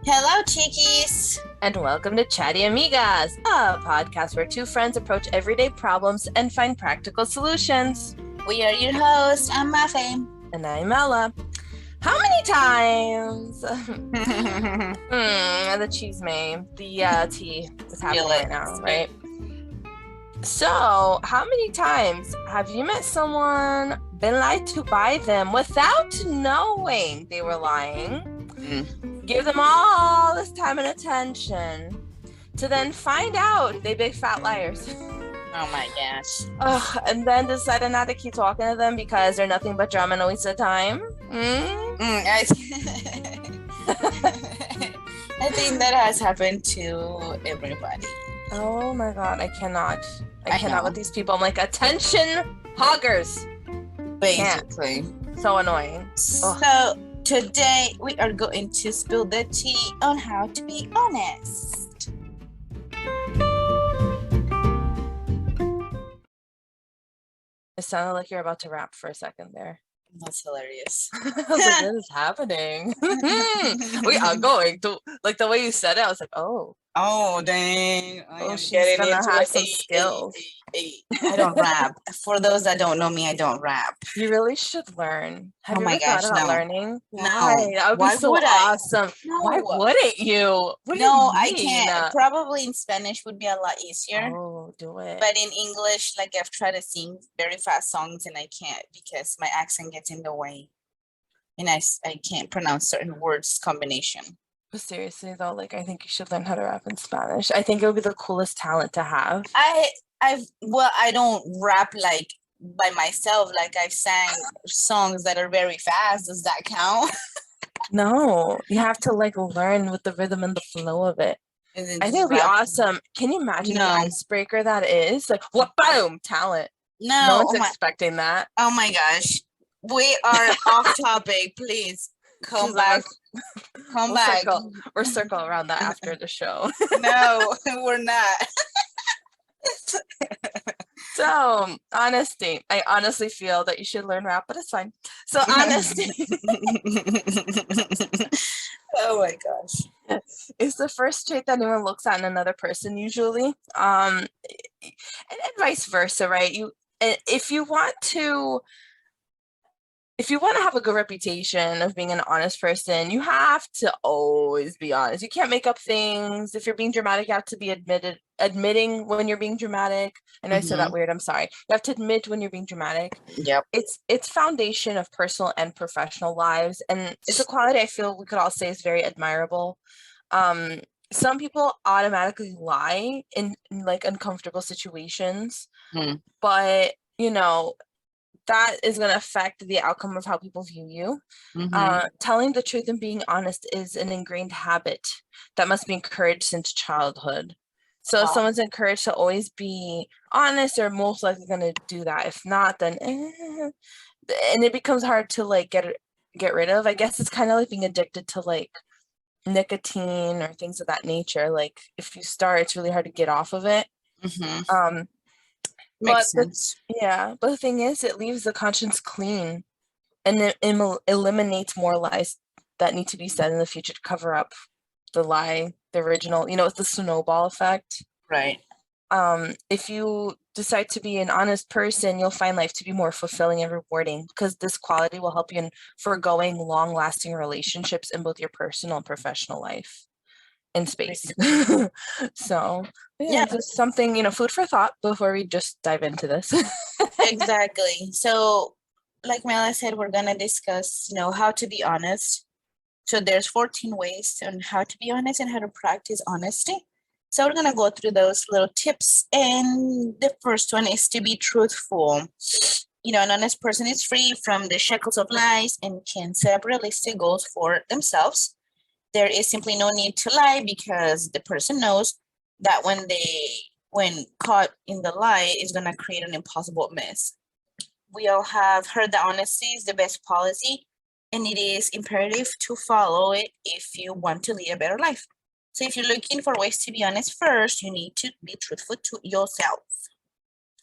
Hello, Chiquis. And welcome to Chatty Amigas, a podcast where two friends approach everyday problems and find practical solutions. We are your hosts. I'm Mafe. And I'm Ella. How many times? The cheese meme, the tea is happening right now, right? So, how many times have you met someone, been lied to by them without knowing they were lying? Give them all this time and attention to then find out they big fat liars. Oh my gosh. And then decided not to keep talking to them because they're nothing but drama and a waste of time. I think that has happened to everybody. Oh my god, I cannot know. with these people. I'm like, attention hoggers. Basically. So annoying. So today we are going to spill the tea on how to be honest. It sounded like you're about to rap for a second there. That's hilarious. I was like, what is happening? We are going to, like, the way you said it, I was like, oh. Oh, dang. She's gonna have some skills. I don't rap. For those that don't know me, I don't rap. You really should learn. Have you my ever gosh, thought about no. learning? No. Why? That would be Why so would I? awesome. No. Why wouldn't you? What do No, you I mean? can't. Probably in Spanish would be a lot easier. Oh, do it. But in English, like I've tried to sing very fast songs and I can't because my accent gets in the way. And I can't pronounce certain words combination. But seriously though, like I think you should learn how to rap in Spanish. I think it would be the coolest talent to have. I don't rap like by myself. Like I've sang songs that are very fast. Does that count? No, you have to like learn with the rhythm and the flow of it. I think it'd be awesome. Can you imagine the icebreaker that is? Like, what? Boom, talent. No one's expecting that. Oh my gosh. We are off topic. Please come back. We'll circle around that after the show. No, we're not. So, honesty. I honestly feel that you should learn rap, but it's fine. So, honesty. Oh my gosh. It's the first trait that anyone looks at in another person usually. And vice versa, right? If you want to have a good reputation of being an honest person, you have to always be honest. You can't make up things. If you're being dramatic, you have to be admitting when you're being dramatic. I know I said that weird. I'm sorry. You have to admit when you're being dramatic. Yep. It's foundation of personal and professional lives. And it's a quality I feel we could all say is very admirable. Some people automatically lie in like uncomfortable situations, but that is going to affect the outcome of how people view you. Telling the truth and being honest is an ingrained habit that must be encouraged since childhood. So if someone's encouraged to always be honest, they're most likely going to do that. If not, then and it becomes hard to like get rid of. I guess it's kind of like being addicted to like nicotine or things of that nature. Like if you start, it's really hard to get off of it. Makes sense. But the thing is, it leaves the conscience clean and it eliminates more lies that need to be said in the future to cover up the lie, the original. It's the snowball effect. Right. If you decide to be an honest person, you'll find life to be more fulfilling and rewarding because this quality will help you in foregoing long-lasting relationships in both your personal and professional life. In space. So just something, food for thought before we just dive into this. Exactly. So like Mela said, we're gonna discuss how to be honest. So there's 14 ways on how to be honest and how to practice honesty. So we're gonna go through those little tips, and the first one is to be truthful. An honest person is free from the shackles of lies and can set up realistic goals for themselves. There is simply no need to lie because the person knows that when caught in the lie, is going to create an impossible mess. We all have heard that honesty is the best policy, and it is imperative to follow it if you want to lead a better life. So if you're looking for ways to be honest, first, you need to be truthful to yourself.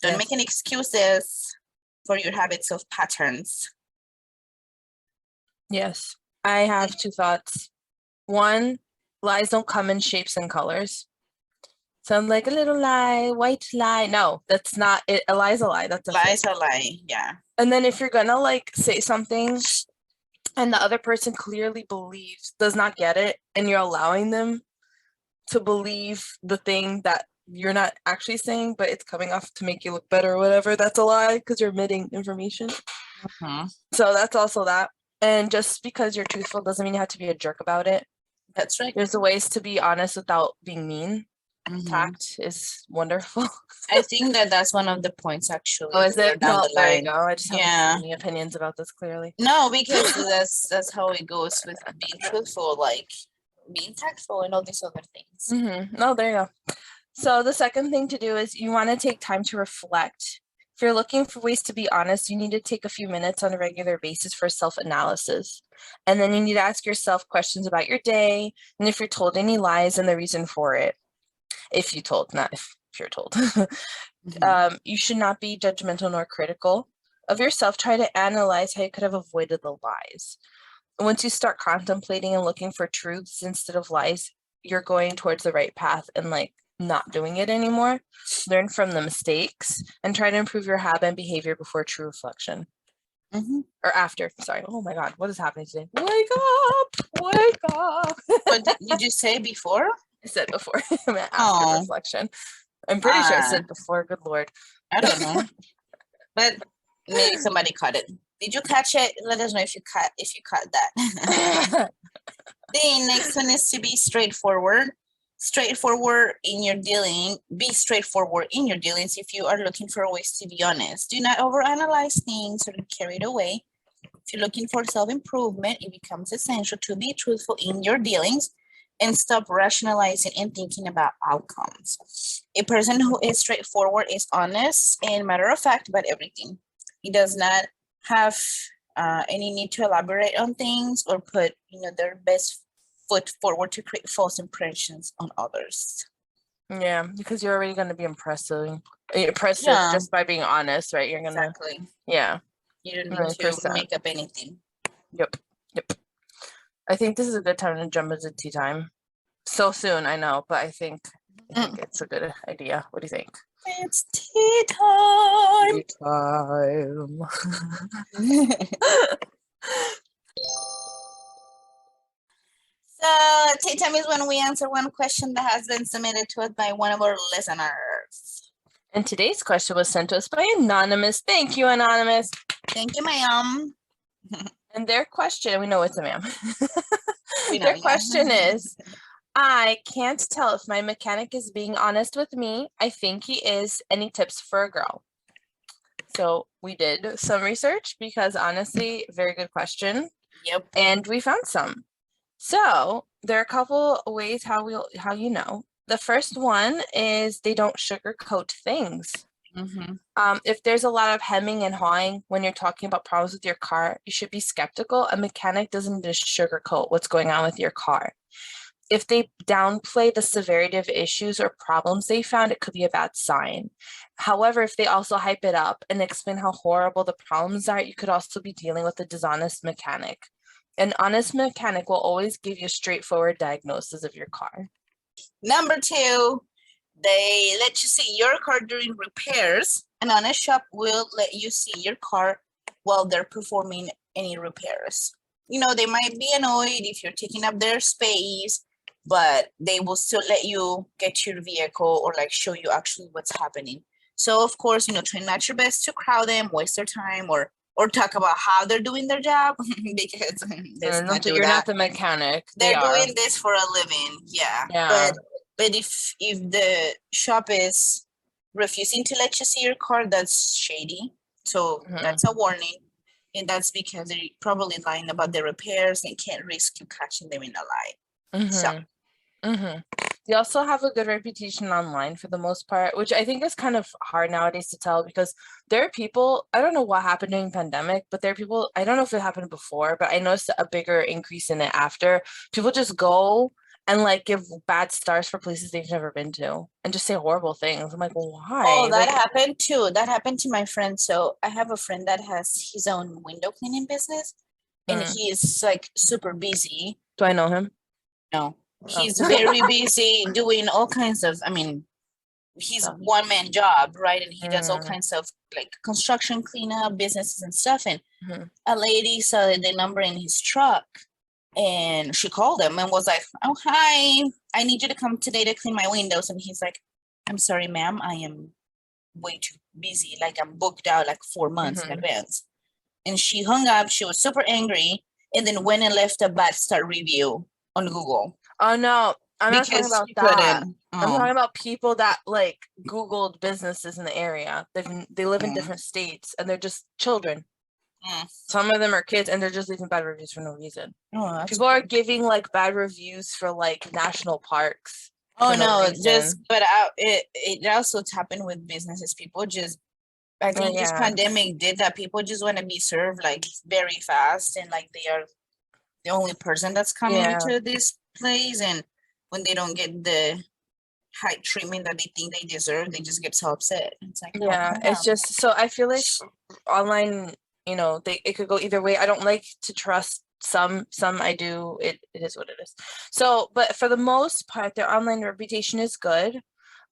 Don't make any excuses for your habits of patterns. Yes. I have two thoughts. One, lies don't come in shapes and colors. Sound like a little lie, white lie. No, that's not it. A lie's a lie. That's a Lie is fake. a lie. Yeah. And then if you're gonna like say something and the other person clearly believes, does not get it, and you're allowing them to believe the thing that you're not actually saying, but it's coming off to make you look better or whatever, that's a lie because you're omitting information. Mhm. So that's also that. And just because you're truthful doesn't mean you have to be a jerk about it. That's right. There's ways to be honest without being mean. Mhm. Tact is wonderful. I think that that's one of the points actually. Oh, is further it? down No, the there you line. go. I just haven't Yeah. any opinions about this clearly. No, because that's how it goes with being truthful, like being tactful and all these other things. No, there you go. So the second thing to do is you want to take time to reflect. If you're looking for ways to be honest, you need to take a few minutes on a regular basis for self-analysis. And then you need to ask yourself questions about your day and if you're told any lies and the reason for it. If you told, not if you're told. Mhm. You should not be judgmental nor critical of yourself. Try to analyze how you could have avoided the lies. Once you start contemplating and looking for truths instead of lies, you're going towards the right path and like not doing it anymore. Learn from the mistakes and try to improve your habit and behavior before true reflection. Mhm. Or after, sorry. Oh my God, what is happening today? Wake up, wake up. What did you say before? I said before, I meant after Oh. reflection. I'm pretty sure I said before, good Lord. I don't know. But maybe somebody caught it. Did you catch it? Let us know if you caught that. The next one is to be straightforward. Straightforward in your dealing. Be straightforward in your dealings if you are looking for ways to be honest. Do not overanalyze things or get carried away. If you're looking for self-improvement, it becomes essential to be truthful in your dealings and stop rationalizing and thinking about outcomes. A person who is straightforward is honest and matter of fact about everything. He does not have any need to elaborate on things or put their best foot forward to create false impressions on others. Yeah, because you're already going to be impressive Yeah, just by being honest, right? You're going to, exactly. yeah, You don't need to 100%. make up anything. Yep. I think this is a good time to jump into tea time. So soon, I know, but I think it's a good idea. What do you think? It's tea time. Tea time. So tea time is when we answer one question that has been submitted to us by one of our listeners. And today's question was sent to us by Anonymous. Thank you, Anonymous. Thank you, ma'am. And their question, we know it's a ma'am. We know, Their yeah. question is, I can't tell if my mechanic is being honest with me. I think he is. Any tips for a girl? So we did some research because honestly, very good question. Yep. And we found some. So there are a couple ways how you know. The first one is they don't sugarcoat things. If there's a lot of hemming and hawing when you're talking about problems with your car, you should be skeptical. A mechanic doesn't just sugarcoat what's going on with your car. If they downplay the severity of issues or problems they found, it could be a bad sign. However, if they also hype it up and explain how horrible the problems are, you could also be dealing with a dishonest mechanic. An honest mechanic will always give you a straightforward diagnosis of your car. Number 2, they let you see your car during repairs. An honest shop will let you see your car while they're performing any repairs. They might be annoyed if you're taking up their space, but they will still let you get to your vehicle or like show you actually what's happening. So of course, try not your best to crowd them, waste their time, or talk about how they're doing their job because You're not the mechanic. They're doing this for a living. Yeah. But if the shop is refusing to let you see your car, that's shady. So that's a warning. And that's because they're probably lying about the repairs and can't risk you catching them in a lie. So. They also have a good reputation online for the most part, which I think is kind of hard nowadays to tell because there are people, I don't know what happened during pandemic, but there are people, I don't know if it happened before, but I noticed a bigger increase in it after. People just go and like give bad stars for places they've never been to and just say horrible things. I'm like, well, why? Oh, that happened too. That happened to my friend. So I have a friend that has his own window cleaning business and he is like super busy. Do I know him? No. He's very busy doing all kinds of, I mean, he's Stuff. one-man job, right? And he does all Mm. kinds of like construction cleanup, businesses and stuff. And Mhm. a lady saw the number in his truck and she called him and was like, "Oh, hi, I need you to come today to clean my windows." And he's like, "I'm sorry, ma'am, I am way too busy. Like I'm booked out like 4 months in Mhm. advance." And she hung up. She was super angry and then went and left a bad star review on Google Oh no, I'm not talking because about she that. couldn't. I'm Oh, talking about people that like Googled businesses in the area. They live in mm, different states and they're just children. mm. Some of them are kids and they're just leaving bad reviews for no reason. Oh, that's People are weird. giving like bad reviews for like national parks Oh for no no, just reason. but it also happened with businesses. People just, I Oh think this yeah. pandemic did that. People just want to be served like very fast and like they are the only person that's coming Yeah. into this place, and when they don't get the high treatment that they think they deserve, they just get so upset. It's like, no, Yeah. calm It's down. just so I feel like online, it could go either way. I don't like to trust some I do. It is what it is. So, but for the most part, their online reputation is good.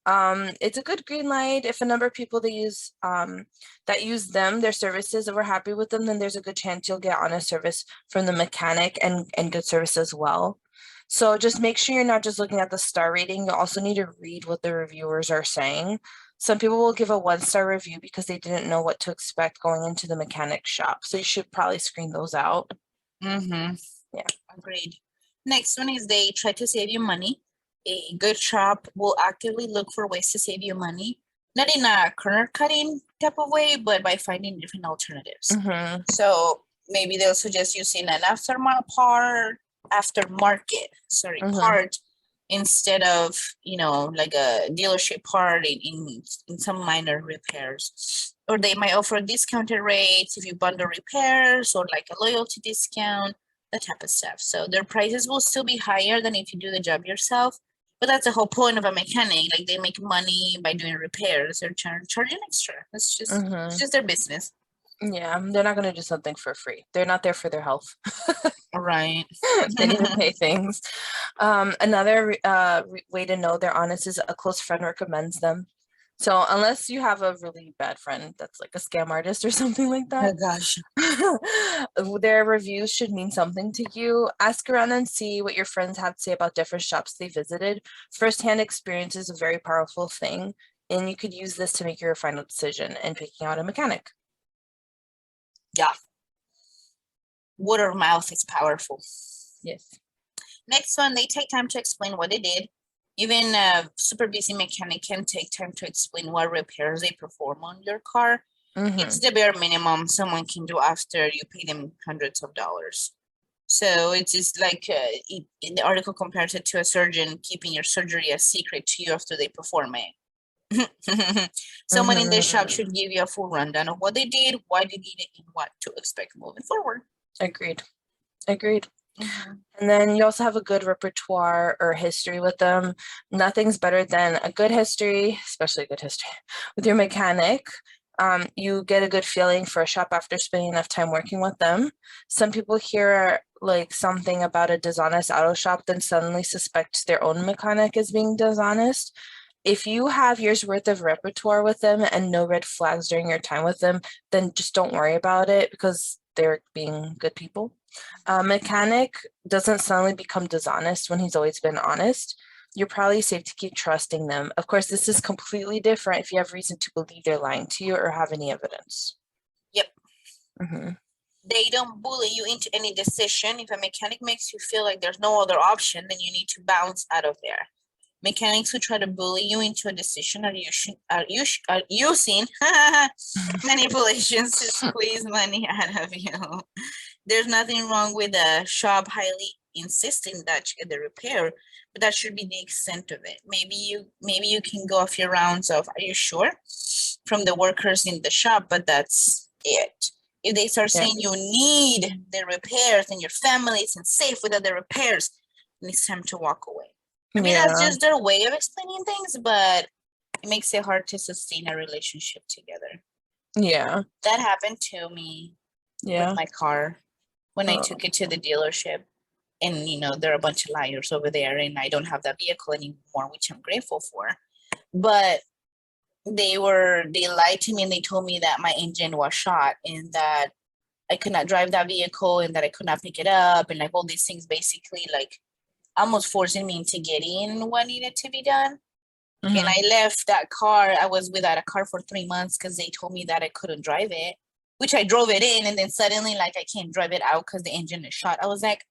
It's a good green light if a number of people that use their services, if we're happy with them, then there's a good chance you'll get honest service from the mechanic and good service as well. So just make sure you're not just looking at the star rating. You also need to read what the reviewers are saying. Some people will give a 1-star review because they didn't know what to expect going into the mechanic shop. So you should probably screen those out. Mm-hmm. Yeah. Agreed. Next one is they try to save you money. A good shop will actively look for ways to save you money, not in a corner cutting type of way, but by finding different alternatives. Mm-hmm. So maybe they'll suggest using an aftermarket, sorry, Mm-hmm. part instead of, like a dealership part in some minor repairs. Or they might offer discounted rates if you bundle repairs or like a loyalty discount, that type of stuff. So their prices will still be higher than if you do the job yourself. But that's the whole point of a mechanic. Like they make money by doing repairs. They're charging extra. It's Mm-hmm. just their business. Yeah, they're not going to do something for free. They're not there for their health. Right. They need to pay things. Another way to know they're honest is a close friend recommends them. So unless you have a really bad friend that's like a scam artist or something like Oh that, gosh. their reviews should mean something to you. Ask around and see what your friends have to say about different shops they visited. Firsthand experience is a very powerful thing, and you could use this to make your final decision in picking out a mechanic. Yeah. Word of mouth is powerful. Yes. Next one, they take time to explain what they did. Even a super busy mechanic can take time to explain what repairs they perform on your car. It's Mm-hmm. the bare minimum someone can do after you pay them hundreds of dollars. So it's just like in the article compares it to a surgeon keeping your surgery a secret to you after they perform it. Someone in the shop Mm-hmm. should give you a full rundown of what they did, why they did it, and what to expect moving forward. Agreed. Agreed. Mhm. And then you also have a good repertoire or history with them. Nothing's better than a good history, especially a good history with your mechanic. You get a good feeling for a shop after spending enough time working with them. Some people hear like something about a dishonest auto shop, then suddenly suspect their own mechanic is being dishonest. If you have years worth of repertoire with them and no red flags during your time with them, then just don't worry about it because they're being good people. A mechanic doesn't suddenly become dishonest when he's always been honest. You're probably safe to keep trusting them. Of course, this is completely different if you have reason to believe they're lying to you or have any evidence. Yep. Mm-hmm. They don't bully you into any decision. If a mechanic makes you feel like there's no other option, then you need to bounce out of there. Mechanics who try to bully you into a decision are using manipulations to squeeze money out of you. There's nothing wrong with a shop highly insisting that you get the repair, but that should be the extent of it. Maybe you can go off your rounds of, are you sure? From the workers in the shop, but that's it. If they start Yeah. saying you need the repairs and your family isn't safe without the repairs, then it's time to walk away. I mean, that's Yeah. just their way of explaining things, but it makes it hard to sustain a relationship together. Yeah. That happened to me with Yeah. my car when I Oh, took it to the dealership. And, there are a bunch of liars over there, and I don't have that vehicle anymore, which I'm grateful for. But they lied to me, and they told me that my engine was shot and that I could not drive that vehicle and that I could not pick it up, and like all these things, basically like almost forcing me into getting what needed to be done. And I left that car. I was without a car for 3 months because they told me that I couldn't drive it, which I drove it in, and then suddenly like I can't drive it out because the engine is shot. I was like,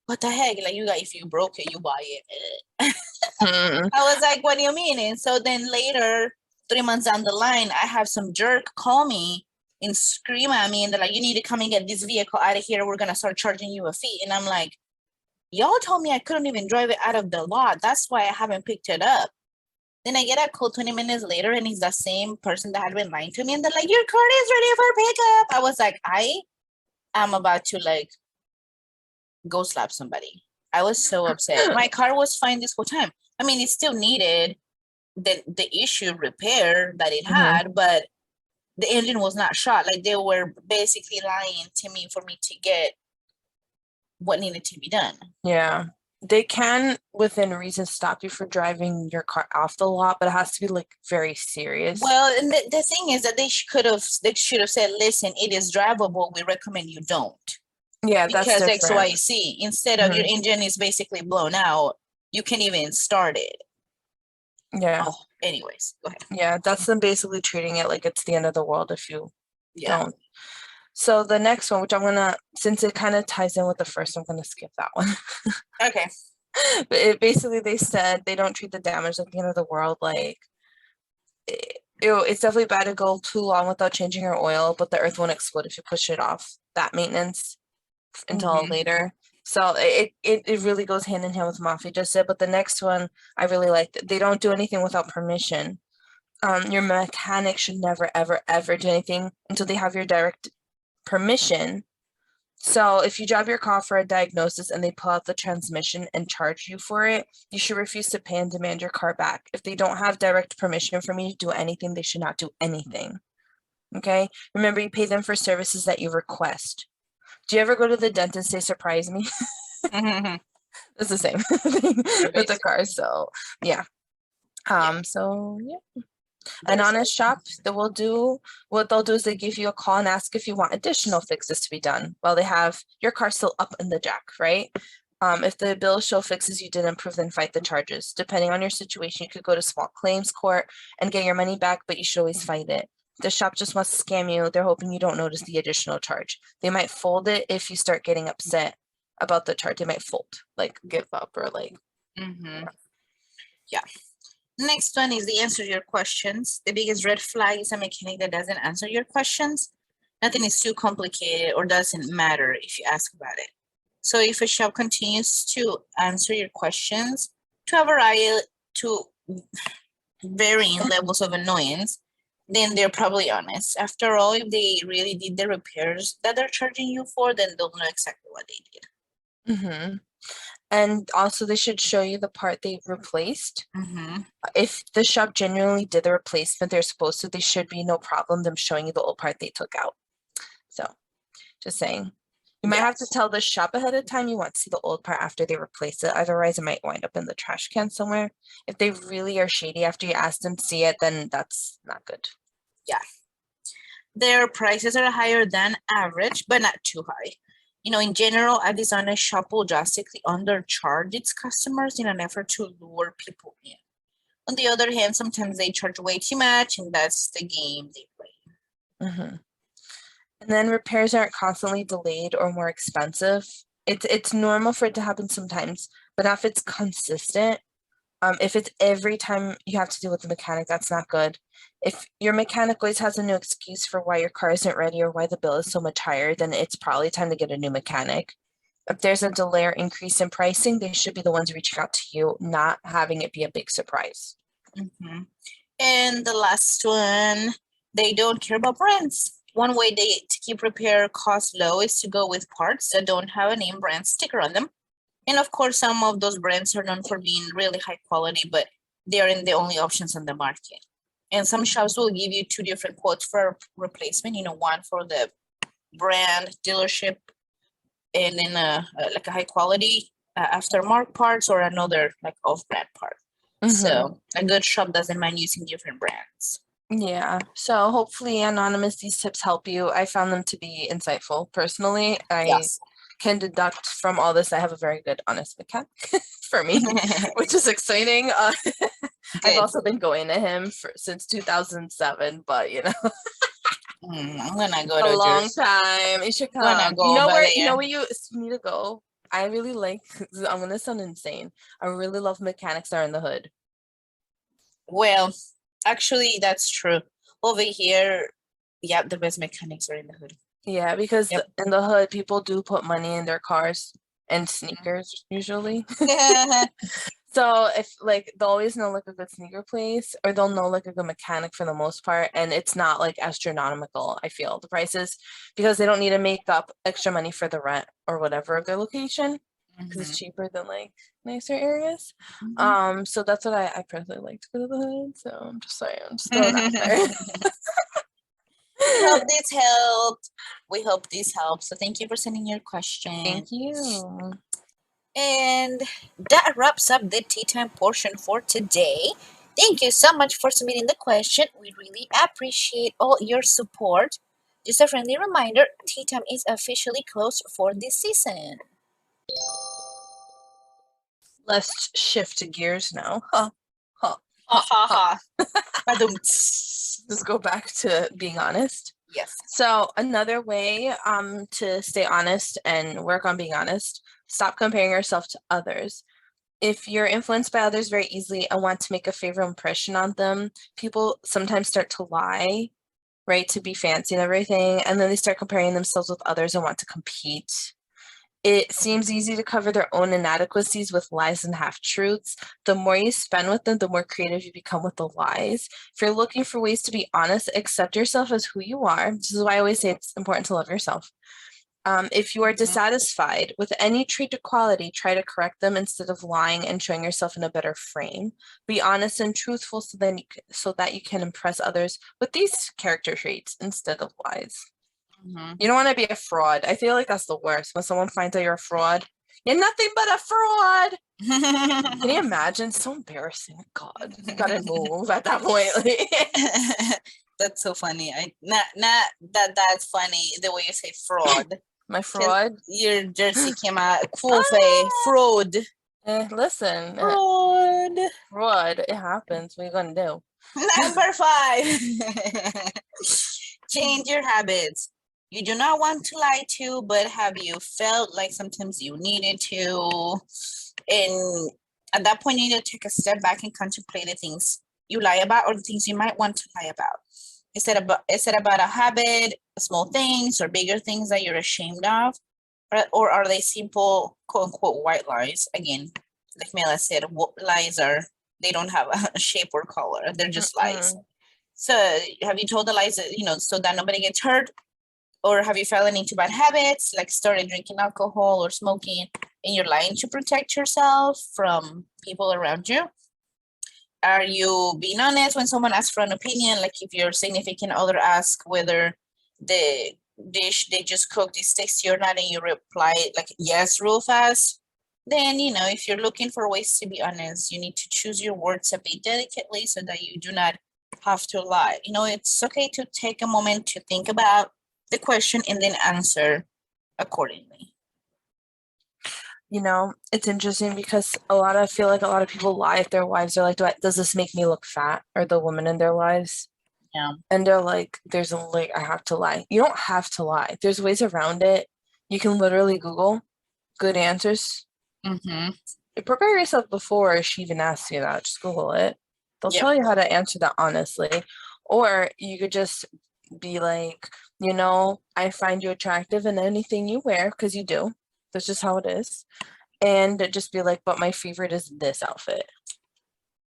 what the heck? Like, if you broke it, you buy it. I was like, what do you mean? And so then later, 3 months down the line, I have some jerk call me and scream at me, and they're like, you need to come and get this vehicle out of here. We're gonna start charging you a fee. And I'm like, y'all told me I couldn't even drive it out of the lot. That's why I haven't picked it up. Then I get a call 20 minutes later, and he's the same person that had been lying to me. And they're like, your car is ready for pickup. I was like, I am about to like go slap somebody. I was so upset. My car was fine this whole time. I mean, it still needed the issue repair that it had, but the engine was not shot. Like, they were basically lying to me for me to get what needed to be done. Yeah. They can, within reason, stop you for driving your car off the lot, but it has to be like very serious. Well, and the thing is that they should have said, listen, it is drivable. We recommend you don't. Yeah, that's because different. XYZ. Instead of your engine is basically blown out, you can't even start it. Yeah. Oh, anyways, go ahead. Yeah, that's them basically treating it like it's the end of the world if you don't. So the next one, which I'm gonna, since it kind of ties in with the first, I'm gonna skip that one. Okay. But it basically, they said they don't treat the damage like the end of the world. Like, it's definitely bad to go too long without changing your oil, but the earth won't explode if you push it off that maintenance until later. So it really goes hand in hand with Mafi just said. But the next one I really like. They don't do anything without permission. Your mechanic should never, ever, ever do anything until they have your direct permission. So if you drive your car for a diagnosis and they pull out the transmission and charge you for it, you should refuse to pay and demand your car back. If they don't have direct permission from you to do anything, they should not do anything. Okay? Remember, you pay them for services that you request. Do you ever go to the dentist? They surprise me. It's the same thing with the car. So yeah. So yeah. An honest shop that will do what they'll do is they give you a call and ask if you want additional fixes to be done while they have your car still up in the jack, right? If the bill show fixes you didn't approve, then fight the charges. Depending on your situation, you could go to small claims court and get your money back, but you should always fight it. The shop just wants to scam you. They're hoping you don't notice the additional charge. They might fold it if you start getting upset about the charge. They might fold, like give up or like. Yeah. Next one is the answer to your questions. The biggest red flag is a mechanic that doesn't answer your questions. Nothing is too complicated or doesn't matter if you ask about it. So if a shop continues to answer your questions to varying levels of annoyance, then they're probably honest. After all, if they really did the repairs that they're charging you for, then they'll know exactly what they did. And also they should show you the part they replaced. If the shop genuinely did the replacement they're supposed to, there should be no problem them showing you the old part they took out. So just saying. You might have to tell the shop ahead of time you want to see the old part after they replace it. Otherwise, it might wind up in the trash can somewhere. If they really are shady after you ask them to see it, then that's not good. Yeah. Their prices are higher than average, but not too high. In general, a dishonest shop will drastically undercharge its customers in an effort to lure people in. On the other hand, sometimes they charge way too much, and that's the game they play. And then repairs aren't constantly delayed or more expensive. It's normal for it to happen sometimes, but not if it's consistent. If it's every time you have to deal with the mechanic, that's not good. If your mechanic always has a new excuse for why your car isn't ready or why the bill is so much higher, then it's probably time to get a new mechanic. If there's a delay or increase in pricing, they should be the ones reaching out to you, not having it be a big surprise. And the last one, they don't care about brands. One way to keep repair costs low is to go with parts that don't have a name brand sticker on them. And of course, some of those brands are known for being really high quality, but they aren't the only options on the market. And some shops will give you 2 different quotes for replacement, one for the brand dealership and then like a high quality aftermarket parts or another like off-brand part. So a good shop doesn't mind using different brands. Yeah. So hopefully, Anonymous, these tips help you. I found them to be insightful. Personally, I Yes. can deduct from all this I have a very good, honest mechanic for me, which is exciting. I've Good. also been going to him since 2007, but I'm gonna go a to long yours. time. You should Gonna come. go over You there. know where you need to go? I really like, I'm gonna sound insane. I really love mechanics that are in the hood. Well, actually, that's true. Over here, yeah, the best mechanics are in the hood. Yeah, because Yep. in the hood, people do put money in their cars and sneakers usually. So if like they'll always know like a good sneaker place, or they'll know like a good mechanic for the most part, and it's not like astronomical, I feel, the prices, because they don't need to make up extra money for the rent or whatever of their location, because it's cheaper than like nicer areas. So that's what I personally like to go to the hood. So I'm just saying, just throwing that out there. We hope this helped. We hope this helps. So thank you for sending your question. Thank you. And that wraps up the tea time portion for today. Thank you so much for submitting the question. We really appreciate all your support. Just a friendly reminder, tea time is officially closed for this season. Let's shift gears now. Huh. Huh. Ha ha ha. Just go back to being honest. Yes. So another way to stay honest and work on being honest, stop comparing yourself to others. If you're influenced by others very easily and want to make a favorable impression on them, people sometimes start to lie, right, to be fancy and everything, and then they start comparing themselves with others and want to compete. It seems easy to cover their own inadequacies with lies and half truths. The more you spend with them, the more creative you become with the lies. If you're looking for ways to be honest, accept yourself as who you are. This is why I always say it's important to love yourself. If you are dissatisfied with any trait or quality, try to correct them instead of lying and showing yourself in a better frame. Be honest and truthful so that you can impress others with these character traits instead of lies. You don't want to be a fraud. I feel like that's the worst. When someone finds out you're a fraud, you're nothing but a fraud. Can you imagine? It's so embarrassing. God, you gotta move at that point. That's so funny. Not that's funny the way you say fraud. My fraud. Your jersey came out cool say fraud. Listen. Fraud. It happens. What are you gonna do? Number 5. Change your habits. You do not want to lie to, but have you felt like sometimes you needed to? And at that point, you need to take a step back and contemplate the things you lie about or the things you might want to lie about. Is it about a habit, small things, or bigger things that you're ashamed of? Or are they simple, quote unquote, white lies? Again, like Mela said, lies they don't have a shape or color. They're just lies. So have you told the lies that, so that nobody gets hurt? Or have you fallen into bad habits, like started drinking alcohol or smoking, and you're lying to protect yourself from people around you? Are you being honest when someone asks for an opinion? Like if your significant other asks whether the dish they just cooked is tasty or not, and you reply like yes real fast, then if you're looking for ways to be honest, you need to choose your words a bit delicately so that you do not have to lie. It's okay to take a moment to think about the question and then answer accordingly. It's interesting because I feel like a lot of people lie if their wives are like, does this make me look fat? Or the woman in their lives. Yeah. And they're like, I have to lie. You don't have to lie. There's ways around it. You can literally Google good answers. Prepare yourself before she even asks you that. Just Google it. They'll tell you how to answer that honestly. Or you could just be like, I find you attractive in anything you wear, because you do. That's just how it is. And just be like, but my favorite is this outfit.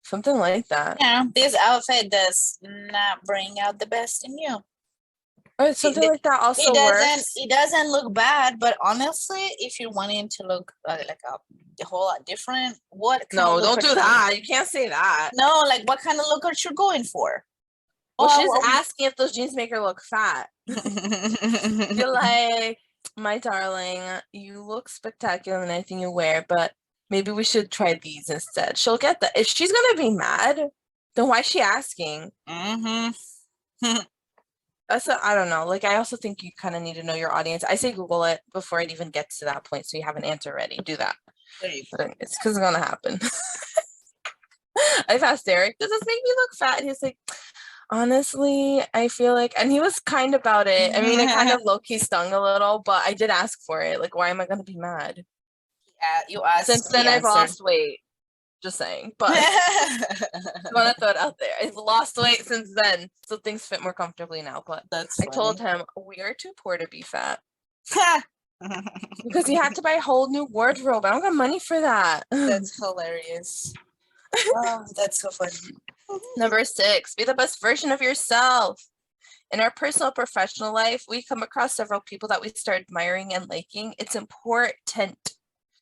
Something like that. Yeah, this outfit does not bring out the best in you. Or something like that also works. It doesn't look bad, but honestly, if you're wanting to look like a whole lot different, no, don't do that. You can't say that. No, like what kind of look are you going for? Well, she's asking if those jeans make her look fat. You're like, My darling, you look spectacular in anything you wear, but maybe we should try these instead. She'll get that. If she's gonna be mad, then why is she asking? Mm-hmm. I don't know. Like, I also think you kind of need to know your audience. I say Google it before it even gets to that point, so you have an answer ready. Do that. There you go. But it's because it's gonna happen. I've asked Eric, does this make me look fat? And he's like, honestly, I feel like, and he was kind about it. I mean, it kind of low-key stung a little, but I did ask for it. Like, why am I gonna be mad? Yeah, you asked, Since then, he I've answered. lost weight. Just saying, but I want to throw it out there. I've lost weight since then, so things fit more comfortably now. But That's I told funny. him we are too poor to be fat because he had to buy a whole new wardrobe. I don't got money for that. That's hilarious. Oh, that's so funny. Number 6, be the best version of yourself. In our personal professional life, we come across several people that we start admiring and liking. It's important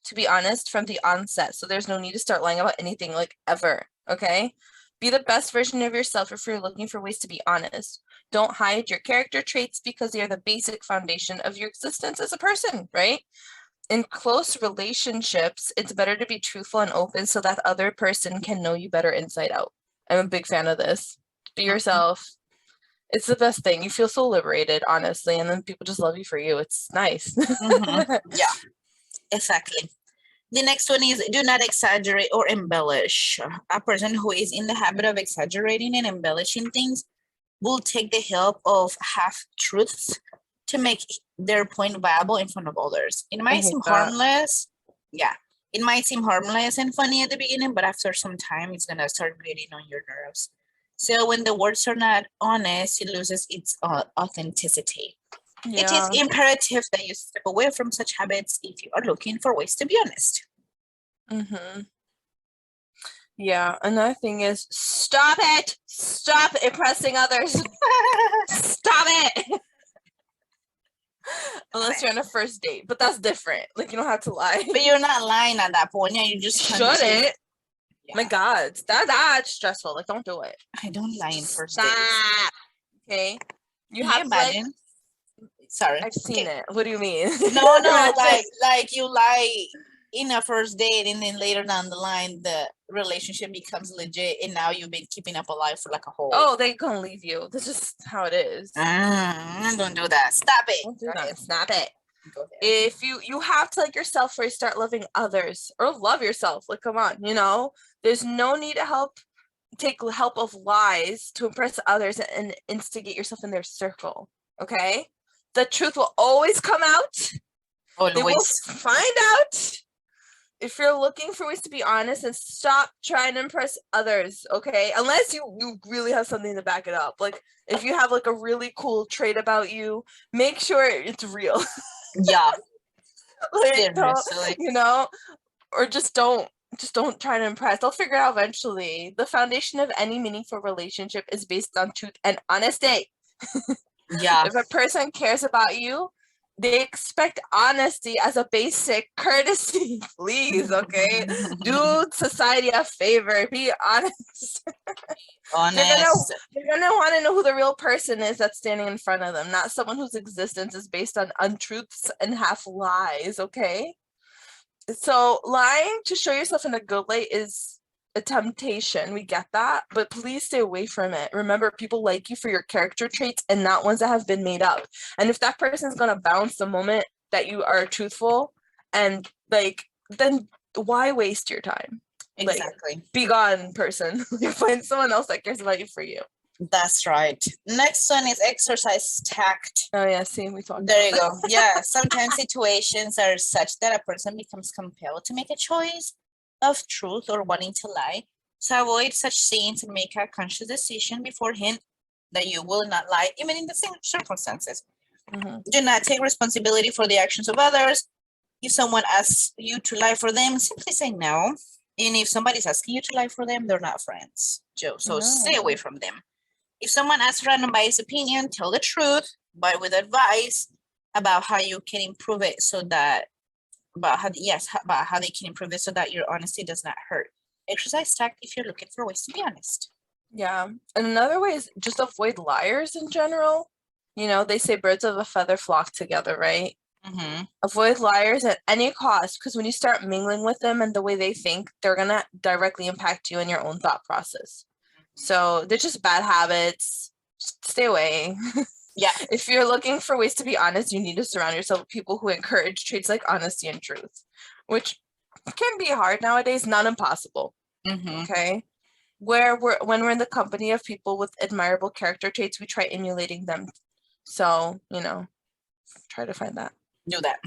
to be honest from the onset, so there's no need to start lying about anything, like, ever, okay? Be the best version of yourself if you're looking for ways to be honest. Don't hide your character traits because they are the basic foundation of your existence as a person, right? In close relationships, it's better to be truthful and open so that other person can know you better inside out. I'm a big fan of this. Be yourself. It's the best thing. You feel so liberated, honestly, and then people just love you for you. It's nice. Yeah, exactly. The next one is do not exaggerate or embellish. A person who is in the habit of exaggerating and embellishing things will take the help of half truths to make their point viable in front of others. It I might hate seem that. harmless. Yeah, it might seem harmless and funny at the beginning, but after some time, it's gonna start grating on your nerves. So when the words are not honest, it loses its authenticity. It is Yeah. imperative that you step away from such habits if you are looking for ways to be honest. Mm-hmm. Yeah. Another thing is stop it. Stop impressing others. Stop it. Unless you're on a first date, but that's different. Like, you don't have to lie. But you're not lying at that point. Yeah, you just Shouldn't. Yeah. My God, that's stressful. Like, don't do it. I don't lie in Just first dates. stop. Okay. You Can you have to, like, imagine? Sorry. I've seen Okay. it. What do you mean? No, Imagine. like you lie in a first date, and then later down the line, the relationship becomes legit, and now you've been keeping up a lie for like a whole. Oh, they gonna leave you. That's just how it is. Don't do that. Stop it. Don't do Go that. ahead. Stop it. Go ahead. If you have to like yourself before you start loving others, or love yourself. Like, come on, there's no need to take help of lies to impress others and instigate yourself in their circle. Okay, the truth will always come out. They will Always. find out. If you're looking for ways to be honest, and stop trying to impress others, okay? Unless you really have something to back it up. Like, if you have like a really cool trait about you, make sure it's real. Yeah. Like, don't, Seriously. or just don't try to impress. They'll figure it out eventually. The foundation of any meaningful relationship is based on truth and honesty. Yeah. If a person cares about you, they expect honesty as a basic courtesy. Please, okay? Do society a favor. Be honest. Honest. They're gonna want to know who the real person is that's standing in front of them, not someone whose existence is based on untruths and half lies, okay? So lying to show yourself in a good light is a temptation. We get that, but please stay away from it. Remember, people like you for your character traits and not ones that have been made up. And if that person's gonna bounce the moment that you are truthful, and then why waste your time? Exactly. Like, be gone, person. Find someone else that cares about you for you. That's right. Next one is exercise tact. Oh yeah, see, we talked. There you go. Yeah, sometimes situations are such that a person becomes compelled to make a choice of truth or wanting to lie. So avoid such scenes and make a conscious decision beforehand that you will not lie, even in the same circumstances. Mm-hmm. Do not take responsibility for the actions of others. If someone asks you to lie for them, simply say no. And if somebody's asking you to lie for them, they're not friends, Joe. So stay away from them. If someone asks for an unbiased opinion, tell the truth, but with advice about how you can improve it about how they can improve it so that your honesty does not hurt. Exercise tact if you're looking for ways to be honest. Yeah. And another way is just avoid liars in general. They say birds of a feather flock together, right? Mm-hmm. Avoid liars at any cost, because when you start mingling with them and the way they think, they're gonna directly impact you in your own thought process. So they're just bad habits. Just stay away. Yeah. If you're looking for ways to be honest, you need to surround yourself with people who encourage traits like honesty and truth, which can be hard nowadays, not impossible. Mm-hmm. Okay. When we're in the company of people with admirable character traits, we try emulating them. So, try to find that. Do that.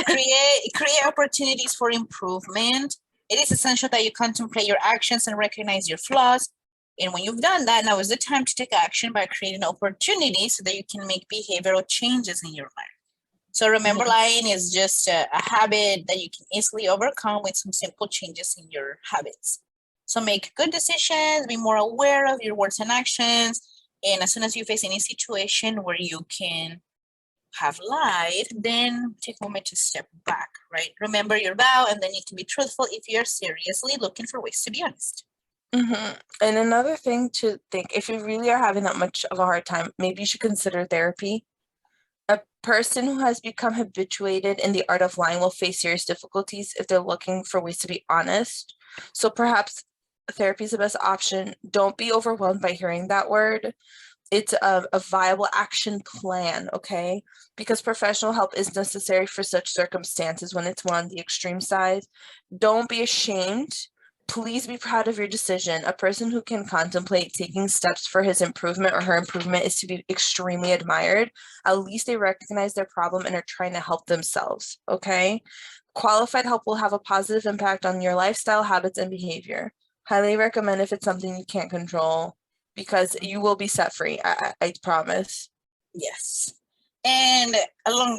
Create opportunities for improvement. It is essential that you contemplate your actions and recognize your flaws. And when you've done that, now is the time to take action by creating opportunities so that you can make behavioral changes in your life. So remember, lying is just a habit that you can easily overcome with some simple changes in your habits. So make good decisions, be more aware of your words and actions. And as soon as you face any situation where you can have lied, then take a moment to step back, right? Remember your vow, and then you can be truthful if you're seriously looking for ways to be honest. And another thing to think, if you really are having that much of a hard time, maybe you should consider therapy. A person who has become habituated in the art of lying will face serious difficulties if they're looking for ways to be honest. So perhaps therapy is the best option. Don't be overwhelmed by hearing that word. It's a viable action plan, okay? Because professional help is necessary for such circumstances when it's more on the extreme side. Don't be ashamed. Please be proud of your decision. A person who can contemplate taking steps for his improvement or her improvement is to be extremely admired. At least they recognize their problem and are trying to help themselves, okay? Qualified help will have a positive impact on your lifestyle, habits, and behavior. Highly recommend if it's something you can't control, because you will be set free. I promise. Yes. And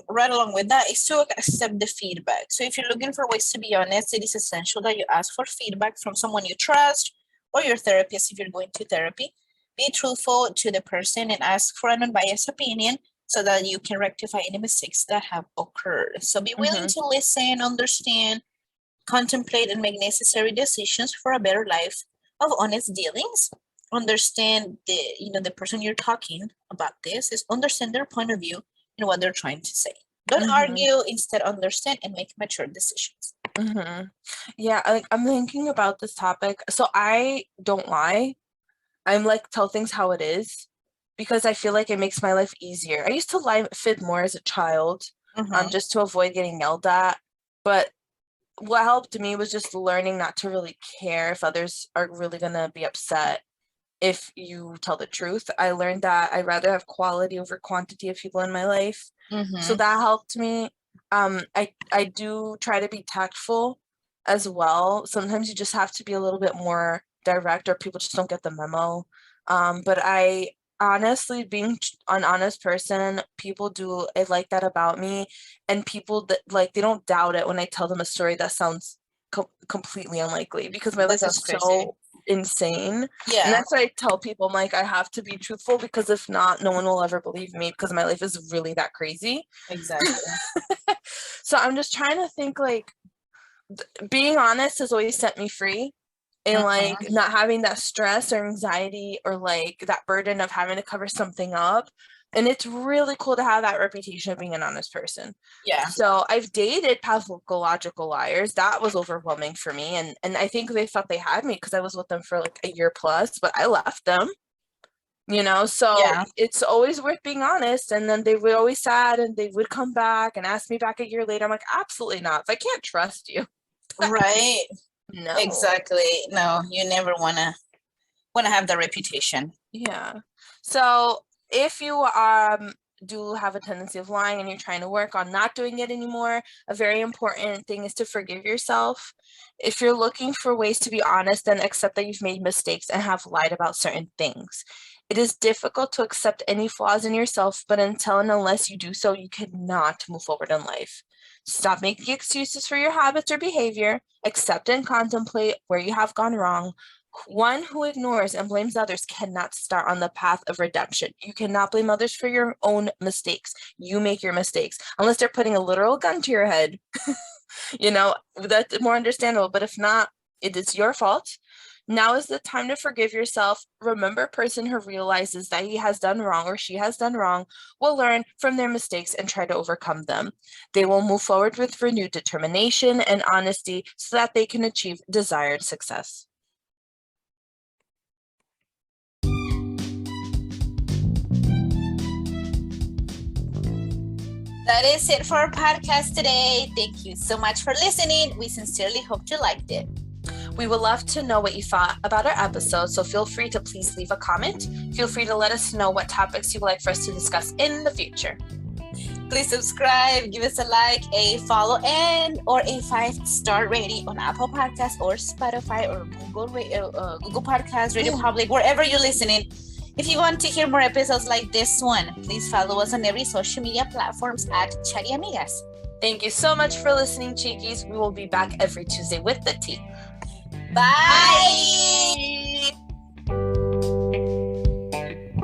right along with that is to accept the feedback. So if you're looking for ways to be honest, it is essential that you ask for feedback from someone you trust or your therapist if you're going to therapy. Be truthful to the person and ask for an unbiased opinion so that you can rectify any mistakes that have occurred. So be willing to listen, understand, contemplate, and make necessary decisions for a better life of honest dealings. Understand the person you're talking about this is understand their point of view and what they're trying to say. Don't argue, instead understand and make mature decisions. Yeah, I'm thinking about this topic. So I don't lie. I'm like, tell things how it is, because I feel like it makes my life easier. I used to lie fib more as a child, just to avoid getting yelled at. But what helped me was just learning not to really care if others are really gonna be upset if you tell the truth. I learned that I'd rather have quality over quantity of people in my life. So that helped me. I do try to be tactful as well. Sometimes you just have to be a little bit more direct, or people just don't get the memo. But I honestly, being an honest person, people do like that about me, and people that like, they don't doubt it when I tell them a story that sounds completely unlikely, because my life This is is crazy. so insane. And Yeah, that's what I tell people. I'm like, I have to be truthful, because if not, no one will ever believe me, because my life is really that crazy. exactly. So I'm just trying to think, like, being honest has always set me free, and like not having that stress or anxiety or like that burden of having to cover something up. And it's really cool to have that reputation of being an honest person. Yeah. So I've dated pathological liars. That was overwhelming for me. And I think they thought they had me because I was with them for like a year plus, but I left them, so Yeah. it's always worth being honest. And then they were always sad, and they would come back and ask me back a year later. I'm like, absolutely not. If I can't trust you. Right. No. Exactly. No, you never wanna have the reputation. Yeah. So if you do have a tendency of lying and you're trying to work on not doing it anymore, a very important thing is to forgive yourself. If you're looking for ways to be honest, then accept that you've made mistakes and have lied about certain things. It is difficult to accept any flaws in yourself, but until and unless you do so, you cannot move forward in life. Stop making excuses for your habits or behavior. Accept and contemplate where you have gone wrong. One who ignores and blames others cannot start on the path of redemption. You cannot blame others for your own mistakes. You make your mistakes, unless they're putting a literal gun to your head. That's more understandable. But if not, it is your fault. Now is the time to forgive yourself. Remember, a person who realizes that he has done wrong or she has done wrong will learn from their mistakes and try to overcome them. They will move forward with renewed determination and honesty so that they can achieve desired success. That is it for our podcast today. Thank you so much for listening. We sincerely hope you liked it. We would love to know what you thought about our episode, so feel free to please leave a comment. Feel free to let us know what topics you would like for us to discuss in the future. Please subscribe, give us a like, a follow, or a 5-star rating on Apple Podcasts or Spotify or Google Podcasts, Radio Public, wherever you're listening. If you want to hear more episodes like this one, please follow us on every social media platforms at Chatty Amigas. Thank you so much for listening, Chiquis. We will be back every Tuesday with the tea. Bye!